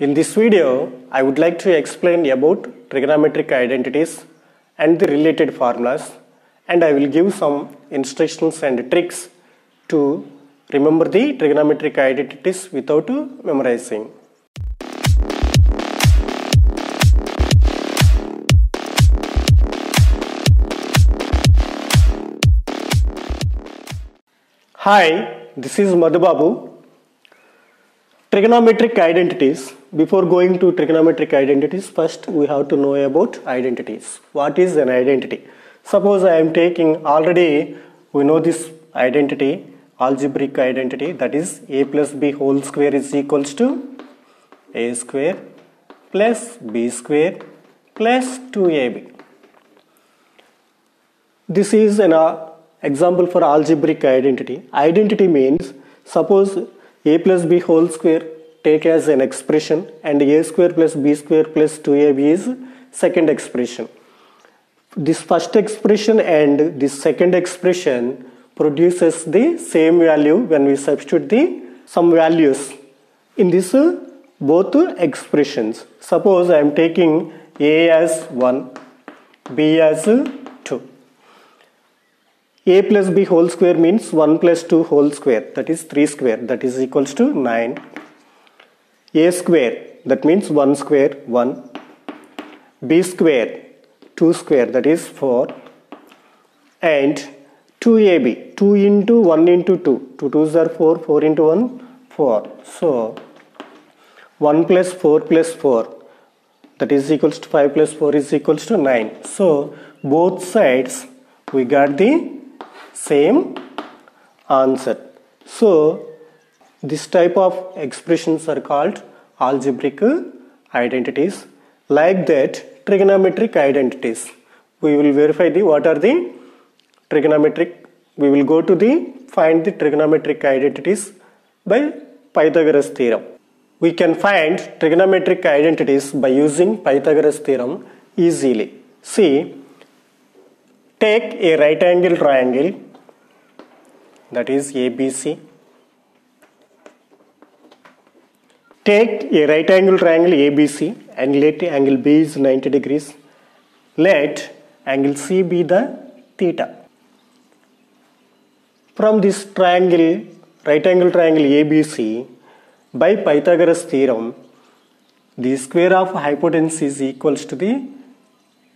In this video, I would like to explain about trigonometric identities and the related formulas, and I will give some instructions and tricks to remember the trigonometric identities without memorizing. Hi, this is Madhubabu. Trigonometric identities. Before going to trigonometric identities, first we have to know about identities. What is an identity? Suppose I am taking, already we know this identity, algebraic identity, that is a plus b whole square is equals to a square plus b square plus 2ab. This is an example for algebraic identity. Identity means, suppose a plus b whole square take as an expression and a square plus b square plus 2ab is second expression. This first expression and this second expression produces the same value when we substitute some values in this both expressions. Suppose I am taking a as 1, b as 2. A plus b whole square means 1 plus 2 whole square, that is 3 square, that is equals to 9. A square, that means 1 square, 1. B square, 2 square, that is 4. And 2ab, 2 into 1 into 2, 2 2s are 4, 4 into 1, 4. So 1 plus 4 plus 4, that is equals to 5 plus 4 is equals to 9. So both sides we got the same answer. So this type of expressions are called algebraic identities. Like that, trigonometric identities, we will verify what are the trigonometric. We will go to find the trigonometric identities by Pythagoras theorem. We can find trigonometric identities by using Pythagoras theorem easily. See, take a right angle triangle, that is ABC. Take a right angle triangle ABC and let angle B is 90 degrees. Let angle C be the theta. From this triangle, right angle triangle ABC, by Pythagoras theorem, the square of hypotenuse is equals to the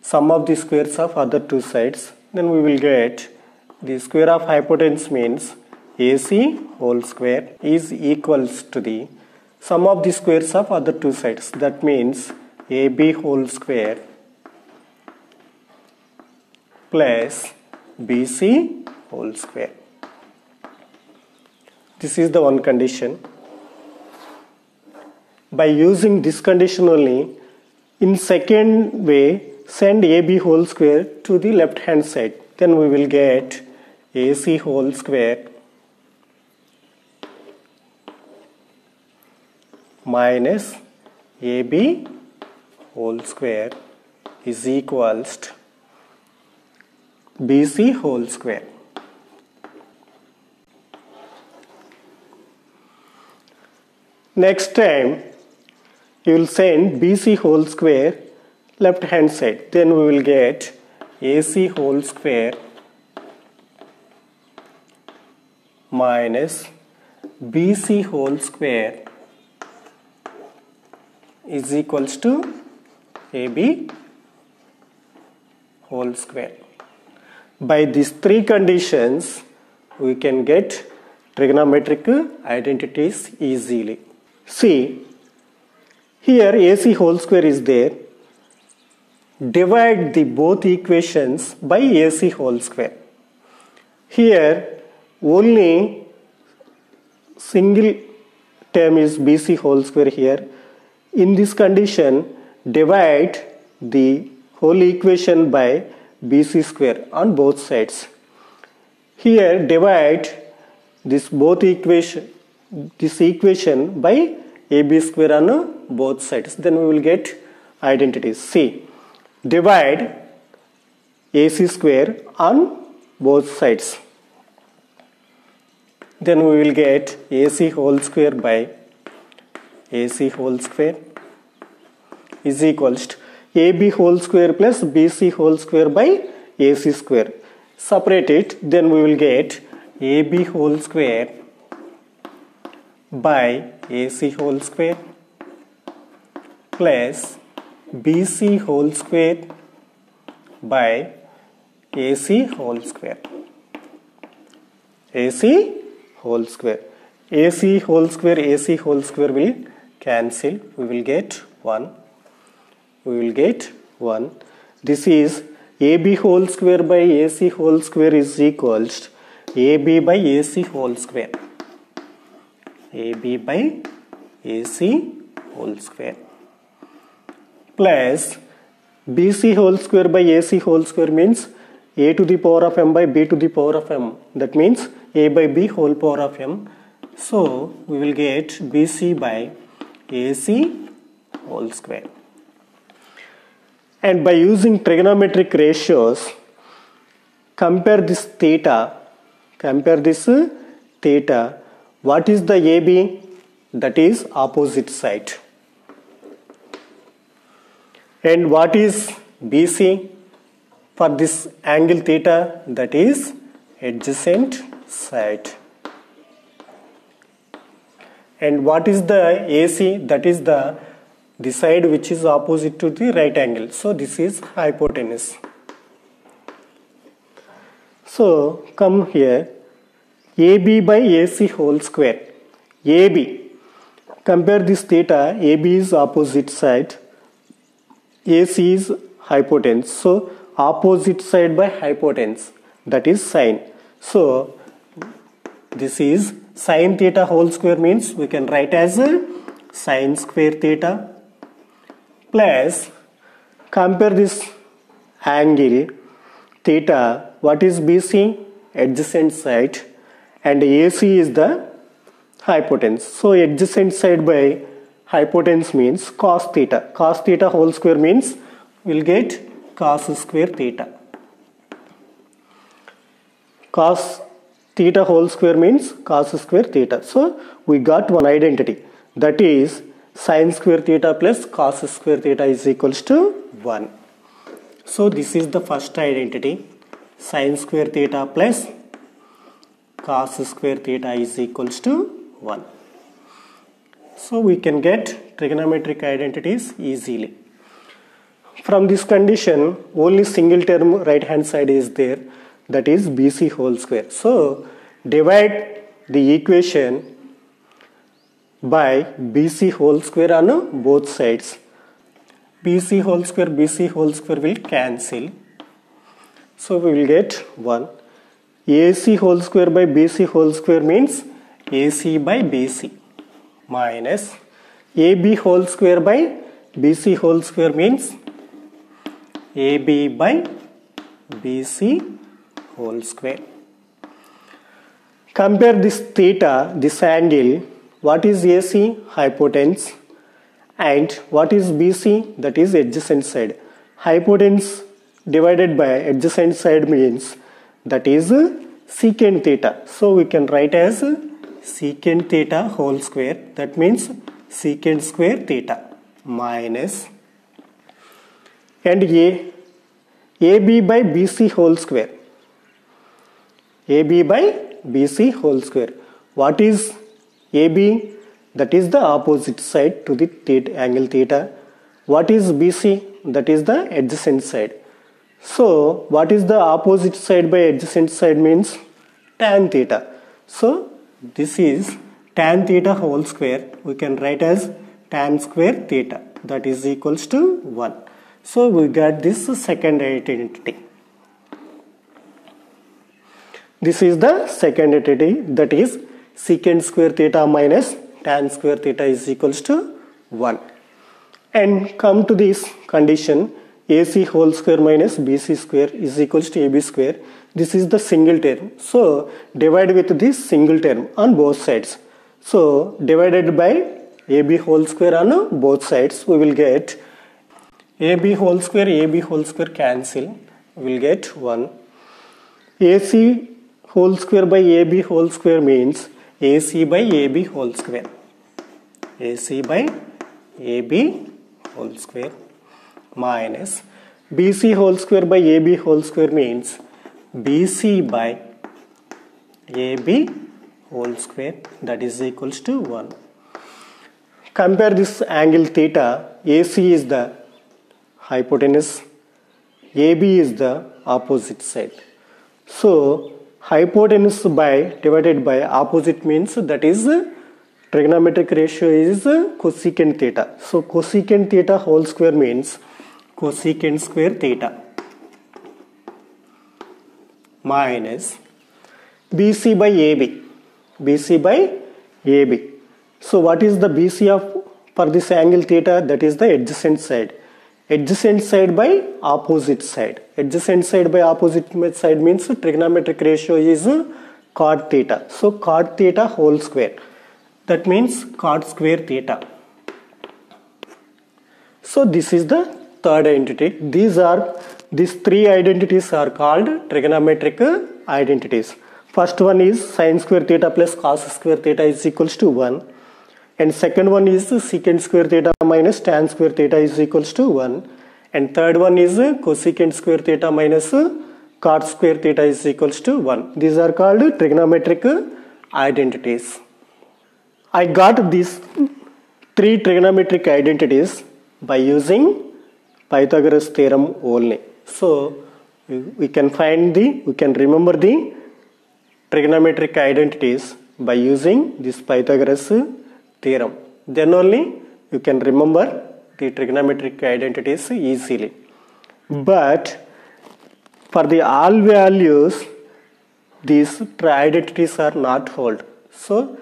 sum of the squares of other two sides. Then we will get the square of hypotenuse means AC whole square is equals to the sum of the squares of other two sides. That means AB whole square plus BC whole square. This is the one condition. By using this condition only, in second way, send AB whole square to the left hand side. Then we will get AC whole square minus AB whole square is equals to BC whole square. Next time, you will send BC whole square left hand side. Then we will get AC whole square minus BC whole square is equals to AB whole square. By these three conditions, we can get trigonometric identities easily. See, here AC whole square is there. Divide the both equations by AC whole square. Here only single term is BC whole square here. In this condition, divide the whole equation by BC square on both sides. Here divide this equation by AB square on both sides. Then we will get identities. See, divide AC square on both sides. Then we will get AC whole square by AC whole square is equals to AB whole square plus BC whole square by AC square. Separate it, then we will get AB whole square by AC whole square plus BC whole square by AC whole square. AC whole square. AC whole square will cancel. We will get 1. We will get 1. This is AB whole square by AC whole square is equals to AB by AC whole square. AB by AC whole square plus BC whole square by AC whole square means A to the power of m by B to the power of m. That means A by B whole power of m. So we will get BC by AC whole square. And by using trigonometric ratios, compare this theta. What is the AB? That is opposite side. And what is BC? For this angle theta, that is adjacent side. And what is the AC? That is the side which is opposite to the right angle. So this is hypotenuse. So come here, AB by AC whole square. AB, compare this theta. AB is opposite side, AC is hypotenuse. So opposite side by hypotenuse, that is sine. So this is sine theta whole square means we can write as sine square theta plus compare this angle theta. What is BC? Adjacent side, and AC is the hypotenuse. So adjacent side by hypotenuse means cos theta. Cos theta whole square means we'll get cos square theta. Cos theta whole square means cos square theta. So we got one identity, that is sin square theta plus cos square theta is equals to 1. So this is the first identity, sin square theta plus cos square theta is equals to 1. So we can get trigonometric identities easily. From this condition, only single term right hand side is there, that is BC whole square. So divide the equation by BC whole square on both sides. BC whole square will cancel. So we will get 1. AC whole square by BC whole square means AC by BC minus AB whole square by BC whole square means AB by BC whole square. Compare this theta, this angle. What is AC? Hypotenuse. And what is BC? That is adjacent side. Hypotenuse divided by adjacent side means that is secant theta. So we can write as secant theta whole square. That means secant square theta minus and AB by BC whole square. AB by BC whole square. What is AB? That is the opposite side to the angle theta. What is BC? That is the adjacent side. So what is the opposite side by adjacent side means tan theta. So this is tan theta whole square. We can write as tan square theta, that is equals to 1. So we got this second identity. This is the second identity, that is secant square theta minus tan square theta is equals to 1. And come to this condition, AC whole square minus BC square is equals to AB square. This is the single term. So divide with this single term on both sides. So divided by AB whole square on both sides, we will get AB whole square cancel. We will get 1. AC whole square by AB whole square means AC by AB whole square. AC by AB whole square minus BC whole square by AB whole square means BC by AB whole square, that is equals to 1. Compare this angle theta. AC is the hypotenuse, AB is the opposite side. So hypotenuse by divided by opposite means that is trigonometric ratio is cosecant theta. So cosecant theta whole square means cosecant square theta minus BC by AB. BC by AB. So what is the BC of for this angle theta? That is the adjacent side. Adjacent side by opposite side. Adjacent side by opposite side means trigonometric ratio is cot theta. So cot theta whole square. That means cot square theta. So this is the third identity. These three identities are called trigonometric identities. First one is sin square theta plus cos square theta is equals to 1. And second one is secant square theta minus tan square theta is equals to 1. And third one is cosecant square theta minus cot square theta is equals to 1. These are called trigonometric identities. I got these three trigonometric identities by using Pythagoras theorem only. So we can remember the trigonometric identities by using this Pythagoras theorem. Then only you can remember the trigonometric identities easily. But for the all values, these identities are not hold. So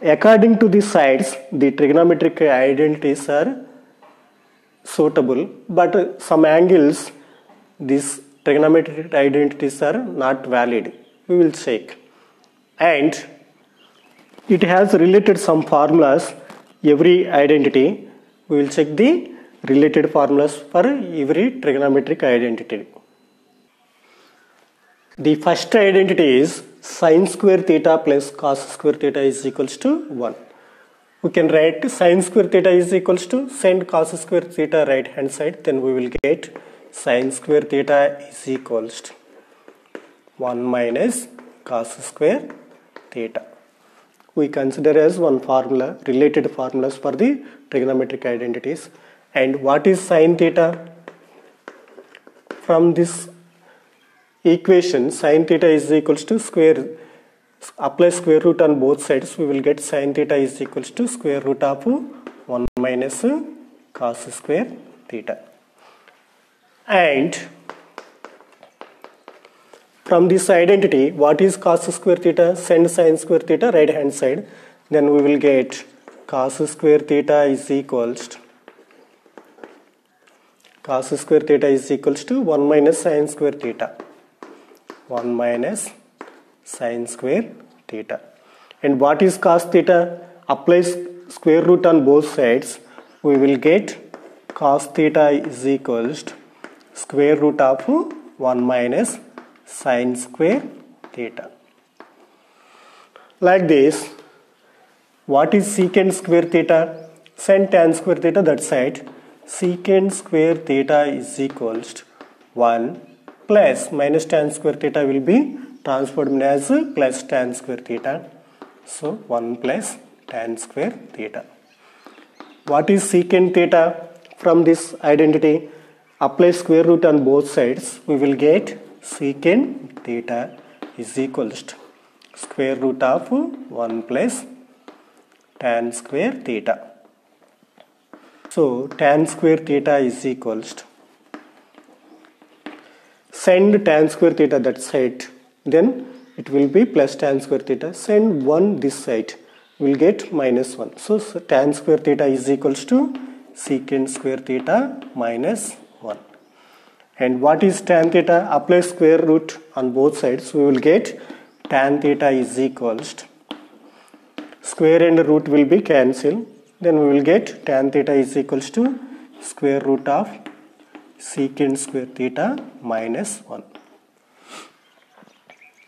according to the sides, the trigonometric identities are suitable, but some angles these trigonometric identities are not valid. We will check. And it has related some formulas. Every identity, we will check the related formulas for every trigonometric identity. The first identity is sin square theta plus cos square theta is equals to 1. We can write sin square theta is equals to send cos square theta right hand side, then we will get sin square theta is equals to 1 minus cos square theta. We consider as one formula, related formulas for the trigonometric identities. And what is sin theta? From this equation, sin theta is equals to apply square root on both sides, we will get sin theta is equals to square root of 1 minus cos square theta. And from this identity, what is cos square theta? Send sin square theta right hand side. Then we will get cos square theta is equals to 1 minus sin square theta. 1 minus sin square theta. And what is cos theta? Apply square root on both sides. We will get cos theta is equals to square root of 1 minus sin square theta. Like this, what is secant square theta? Send tan square theta that side. Secant square theta is equals to 1 plus minus tan square theta will be transformed as plus tan square theta. So 1 plus tan square theta. What is secant theta? From this identity, apply square root on both sides. We will get secant theta is equals to square root of 1 plus tan square theta. So tan square theta is equals to send tan square theta that side, then it will be plus tan square theta. Send 1 this side, we will get minus 1. So tan square theta is equals to secant square theta minus 1. And what is tan theta? Apply square root on both sides. We will get tan theta is equals to square and root will be cancelled. Then we will get tan theta is equals to square root of secant square theta minus 1.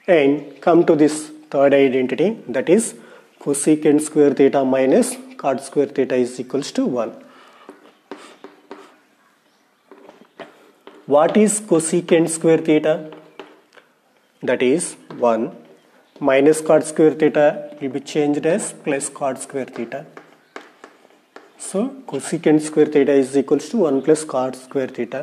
And come to this third identity, that is cosecant square theta minus cot square theta is equals to 1. What is cosecant square theta? That is 1 minus cot square theta will be changed as plus cot square theta. So cosecant square theta is equals to 1 plus cot square theta.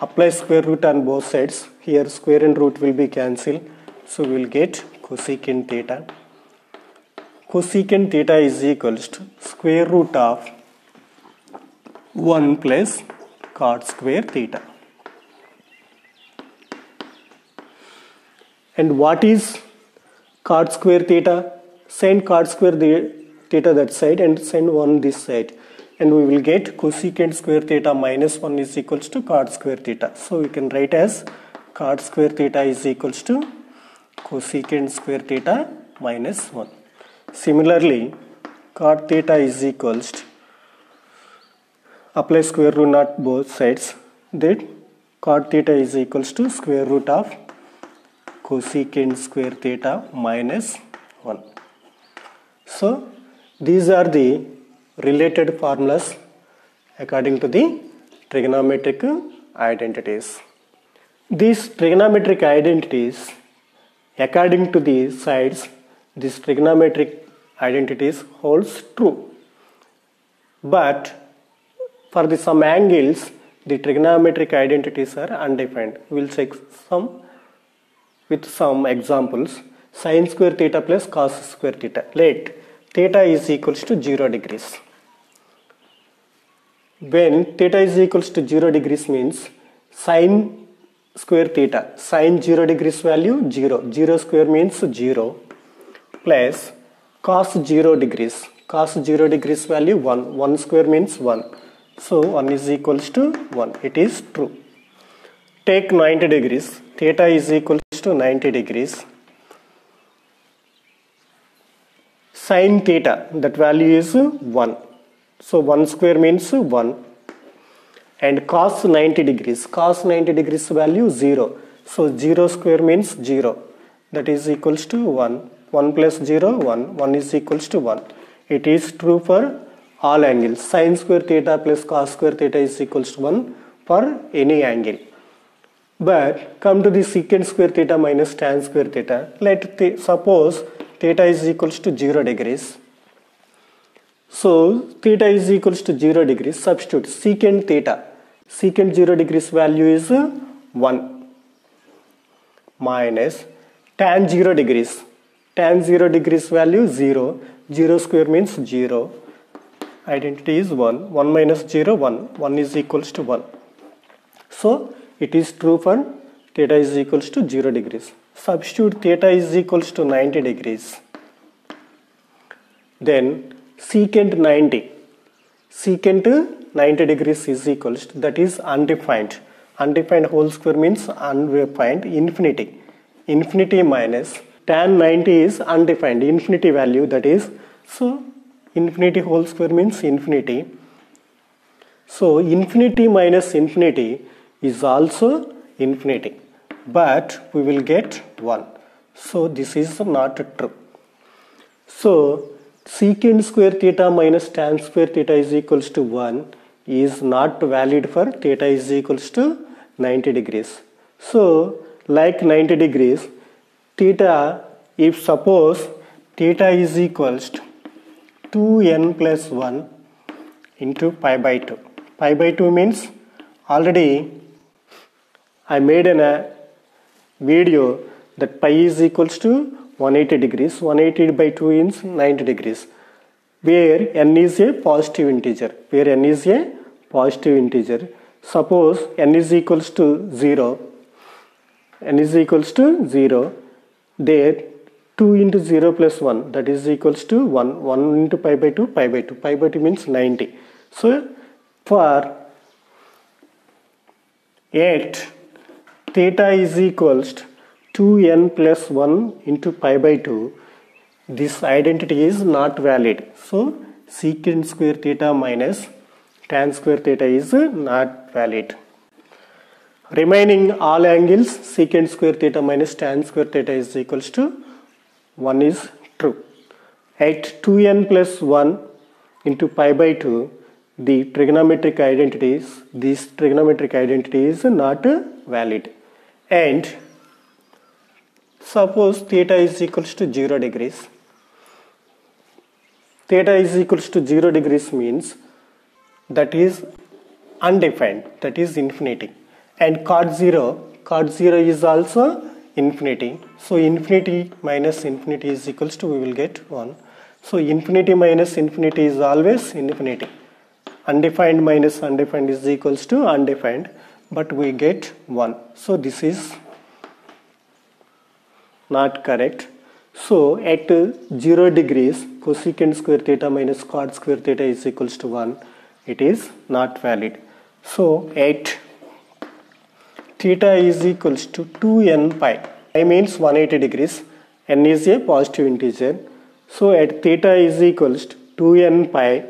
Apply square root on both sides. Here square and root will be cancelled. So we will get cosecant theta. Cosecant theta is equals to square root of 1 plus cot square theta. And what is cot square theta? Send cot square theta that side and send 1 this side. And we will get cosecant square theta minus 1 is equals to cot square theta. So we can write as cot square theta is equals to cosecant square theta minus 1. Similarly, cot theta is equals to, apply square root on both sides, that cot theta is equals to square root of cosecant square theta minus 1. So these are the related formulas according to the trigonometric identities. These trigonometric identities, according to the sides, these trigonometric identities holds true. But for the some angles, the trigonometric identities are undefined. We will check some with some examples. Sin square theta plus cos square theta. Let theta is equals to 0 degrees. When theta is equals to 0 degrees means sin square theta, sin 0 degrees value 0, 0 square means 0, plus cos 0 degrees, cos 0 degrees value 1, 1 square means 1. So 1 is equals to 1. It is true. Take 90 degrees, theta is equals to 90 degrees. Sin theta, that value is 1. So 1 square means 1. And cos 90 degrees, cos 90 degrees value 0. So 0 square means 0. That is equals to 1. 1 plus 0, 1. 1 is equals to 1. It is true for all angles. Sin square theta plus cos square theta is equals to 1 for any angle. But come to the secant square theta minus tan square theta. Suppose theta is equals to 0 degrees. So theta is equals to 0 degrees. Substitute secant theta. Secant 0 degrees value is 1 minus tan 0 degrees. Tan 0 degrees value 0. 0 square means 0. Identity is 1. 1 minus 0, 1. 1 is equals to 1. So it is true for theta is equals to 0 degrees. Substitute theta is equals to 90 degrees. Then secant 90. Secant 90 degrees is equals to, that is undefined. Undefined whole square means undefined infinity. Infinity minus tan 90 is undefined infinity value, that is, so infinity whole square means infinity. So infinity minus infinity is also infinity, but we will get 1. So this is not true. So secant square theta minus tan square theta is equals to 1 is not valid for theta is equals to 90 degrees. So like 90 degrees, theta, if suppose theta is equals to 2n plus 1 into pi by 2. Pi by 2 means already I made a video that pi is equals to 180 degrees. 180 by 2 is 90 degrees. Where n is a positive integer. Where n is a positive integer. Suppose n is equals to 0. N is equals to 0. There 2 into 0 plus 1, that is equals to 1. 1 into pi by 2, pi by 2. Pi by 2 means 90. So for 8, theta is equals to 2n plus 1 into pi by 2. This identity is not valid. So secant square theta minus tan square theta is not valid. Remaining all angles, secant square theta minus tan square theta is equals to 1 is true. At 2n plus 1 into pi by 2, the trigonometric identities, this trigonometric identity is not valid. And suppose theta is equals to 0 degrees. Theta is equals to 0 degrees means that is undefined, that is infinity. And cot 0 is also infinity. So infinity minus infinity is equals to, we will get 1. So infinity minus infinity is always infinity. Undefined minus undefined is equals to undefined, but we get 1. So this is not correct. So at 0 degrees, cosecant square theta minus cot square theta is equals to 1. It is not valid. So at theta is equals to 2n pi. Pi means 180 degrees. N is a positive integer. So at theta is equals to 2n pi,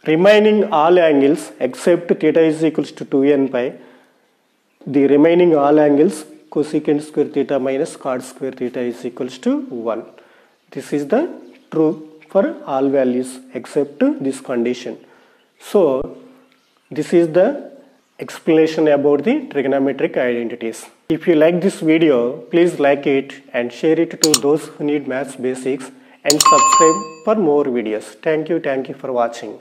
remaining all angles except theta is equals to 2n pi, the remaining all angles cosecant square theta minus cot square theta is equals to 1. This is the true for all values except this condition. So this is the explanation about the trigonometric identities. If you like this video, please like it and share it to those who need maths basics, and subscribe for more videos. Thank you for watching.